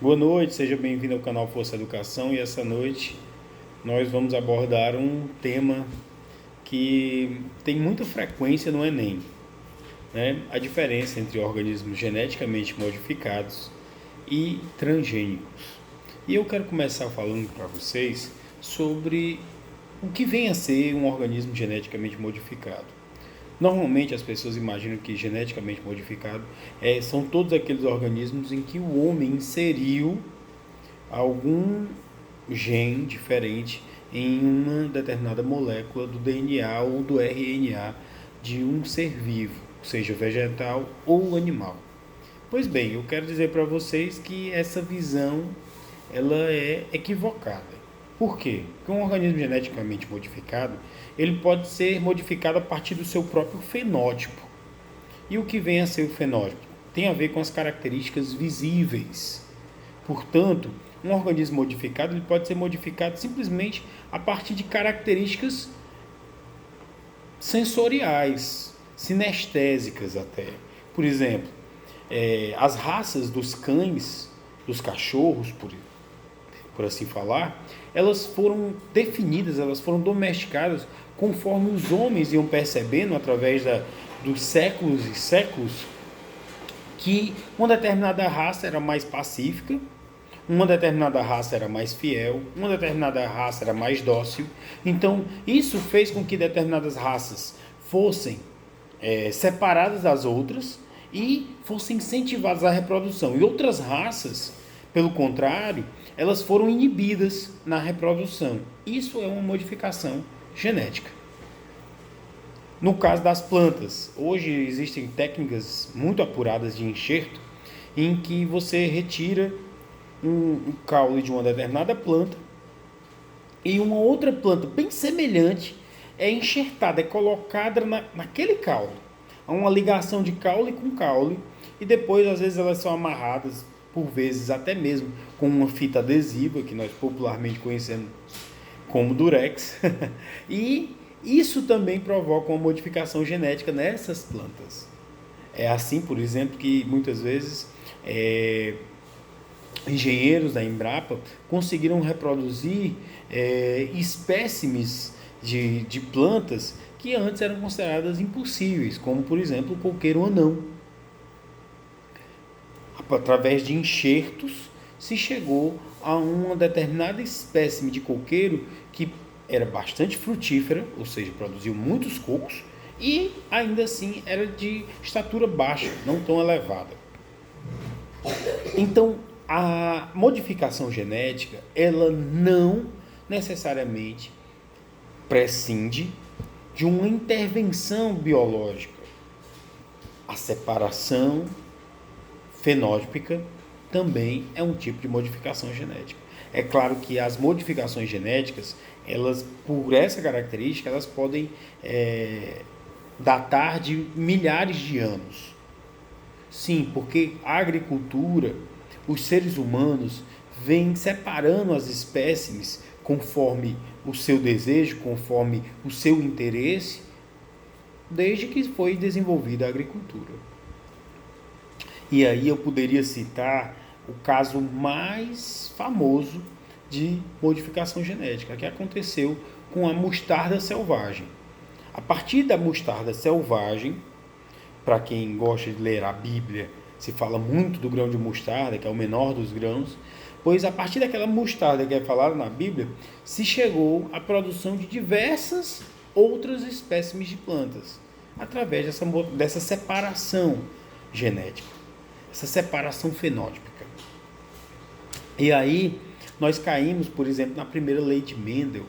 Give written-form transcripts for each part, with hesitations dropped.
Boa noite, seja bem-vindo ao canal Força Educação e essa noite nós vamos abordar um tema que tem muita frequência no Enem, né? A diferença entre organismos geneticamente modificados e transgênicos. E eu quero começar falando para vocês sobre o que vem a ser um organismo geneticamente modificado. Normalmente as pessoas imaginam que geneticamente modificado são todos aqueles organismos em que o homem inseriu algum gene diferente em uma determinada molécula do DNA ou do RNA de um ser vivo, seja vegetal ou animal. Pois bem, eu quero dizer para vocês que essa visão ela é equivocada. Por quê? Porque um organismo geneticamente modificado, ele pode ser modificado a partir do seu próprio fenótipo. E o que vem a ser o fenótipo? Tem a ver com as características visíveis. Portanto, um organismo modificado ele pode ser modificado simplesmente a partir de características sensoriais, sinestésicas até. Por exemplo, as raças dos cães, dos cachorros, por assim falar, elas foram definidas, elas foram domesticadas conforme os homens iam percebendo através dos séculos e séculos que uma determinada raça era mais pacífica, uma determinada raça era mais fiel, uma determinada raça era mais dócil. Então, isso fez com que determinadas raças fossem separadas das outras e fossem incentivadas à reprodução. E outras raças, pelo contrário, elas foram inibidas na reprodução. Isso é uma modificação genética. No caso das plantas, hoje existem técnicas muito apuradas de enxerto em que você retira um caule de uma determinada planta e uma outra planta bem semelhante é enxertada, é colocada naquele caule. Há uma ligação de caule com caule e depois às vezes elas são amarradas, por vezes até mesmo com uma fita adesiva, que nós popularmente conhecemos como durex, e isso também provoca uma modificação genética nessas plantas. É assim, por exemplo, que muitas vezes engenheiros da Embrapa conseguiram reproduzir espécimes de plantas que antes eram consideradas impossíveis, como por exemplo o coqueiro anão. Através de enxertos se chegou a uma determinada espécime de coqueiro que era bastante frutífera, ou seja, produziu muitos cocos e ainda assim era de estatura baixa, não tão elevada. Então, a modificação genética, ela não necessariamente prescinde de uma intervenção biológica. A separação fenótipica também é um tipo de modificação genética. É claro que as modificações genéticas, elas, por essa característica, elas podem datar de milhares de anos. Sim, porque a agricultura, os seres humanos vêm separando as espécimes conforme o seu desejo, conforme o seu interesse, desde que foi desenvolvida a agricultura. E aí eu poderia citar o caso mais famoso de modificação genética, que aconteceu com a mostarda selvagem. A partir da mostarda selvagem, para quem gosta de ler a Bíblia, se fala muito do grão de mostarda, que é o menor dos grãos, pois a partir daquela mostarda que é falada na Bíblia, se chegou à produção de diversas outras espécimes de plantas, através dessa separação genética, essa separação fenótipica. E aí nós caímos, por exemplo, na primeira lei de Mendel,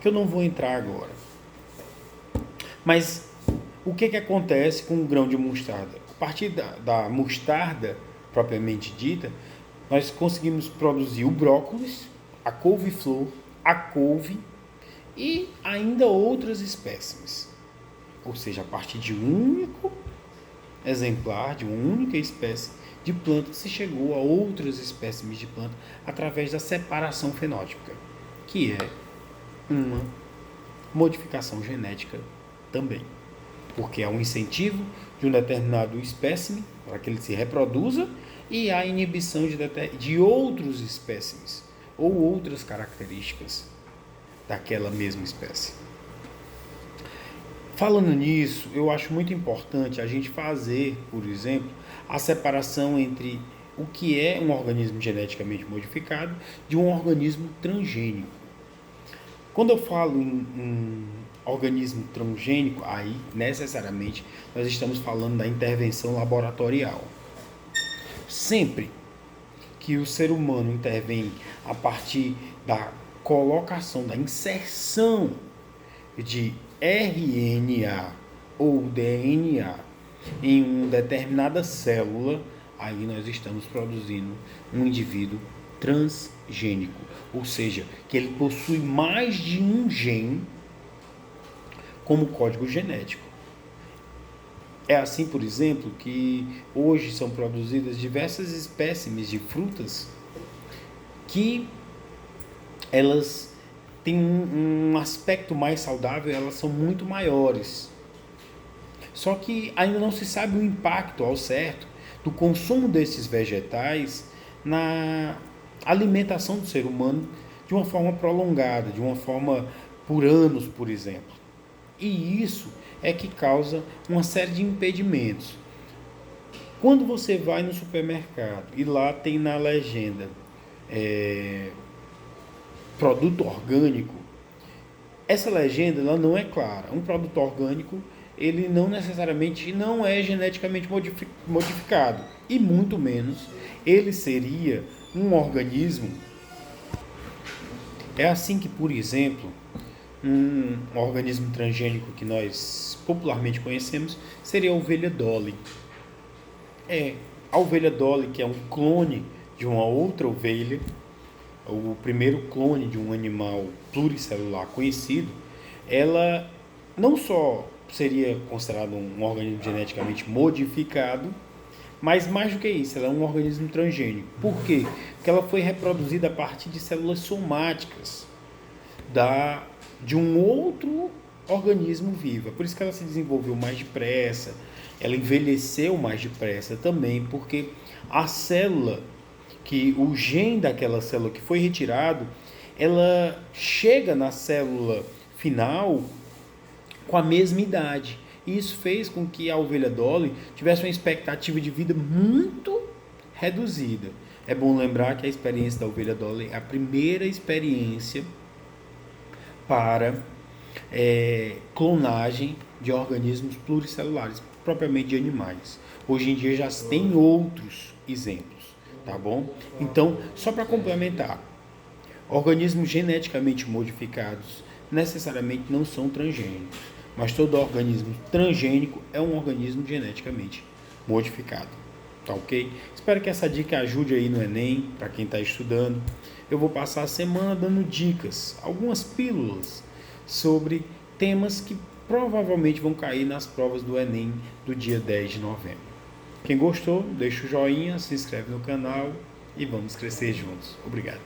que eu não vou entrar agora. Mas o que acontece com o grão de mostarda? A partir da mostarda propriamente dita, nós conseguimos produzir o brócolis, a couve-flor, a couve e ainda outras espécimes. Ou seja, a partir de um único exemplar, de uma única espécie de planta, se chegou a outras espécimes de planta através da separação fenótipica, que é uma modificação genética também, porque é um incentivo de um determinado espécime para que ele se reproduza e a inibição de outros espécimes ou outras características daquela mesma espécie. Falando nisso, eu acho muito importante a gente fazer, por exemplo, a separação entre o que é um organismo geneticamente modificado de um organismo transgênico. Quando eu falo em organismo transgênico, aí necessariamente nós estamos falando da intervenção laboratorial. Sempre que o ser humano intervém a partir da colocação, da inserção de RNA ou DNA em uma determinada célula, aí nós estamos produzindo um indivíduo transgênico, ou seja, que ele possui mais de um gene como código genético. É assim, por exemplo, que hoje são produzidas diversas espécimes de frutas que elas têm um aspecto mais saudável, elas são muito maiores. Só que ainda não se sabe o impacto ao certo do consumo desses vegetais na alimentação do ser humano de uma forma prolongada, de uma forma por anos, por exemplo. E isso é que causa uma série de impedimentos. Quando você vai no supermercado e lá tem na legenda produto orgânico, essa legenda ela não é clara. Um produto orgânico ele não necessariamente não é geneticamente modificado e muito menos ele seria um organismo. É assim que, por exemplo, um organismo transgênico que nós popularmente conhecemos seria a ovelha Dolly. A ovelha Dolly, que é um clone de uma outra ovelha, o primeiro clone de um animal pluricelular conhecido, ela não só seria considerada um organismo geneticamente modificado, mas mais do que isso, ela é um organismo transgênico. Por quê? Porque ela foi reproduzida a partir de células somáticas de um outro organismo vivo. É por isso que ela se desenvolveu mais depressa, ela envelheceu mais depressa também, porque a célula, o gene daquela célula que foi retirado, ela chega na célula final com a mesma idade. E isso fez com que a ovelha Dolly tivesse uma expectativa de vida muito reduzida. É bom lembrar que a experiência da ovelha Dolly é a primeira experiência para clonagem de organismos pluricelulares, propriamente de animais. Hoje em dia já tem outros exemplos, tá bom? Então, só para complementar, organismos geneticamente modificados necessariamente não são transgênicos, mas todo organismo transgênico é um organismo geneticamente modificado, tá ok? Espero que essa dica ajude aí no Enem, para quem está estudando. Eu vou passar a semana dando dicas, algumas pílulas sobre temas que provavelmente vão cair nas provas do Enem do dia 10 de novembro. Quem gostou, deixa o joinha, se inscreve no canal e vamos crescer juntos. Obrigado.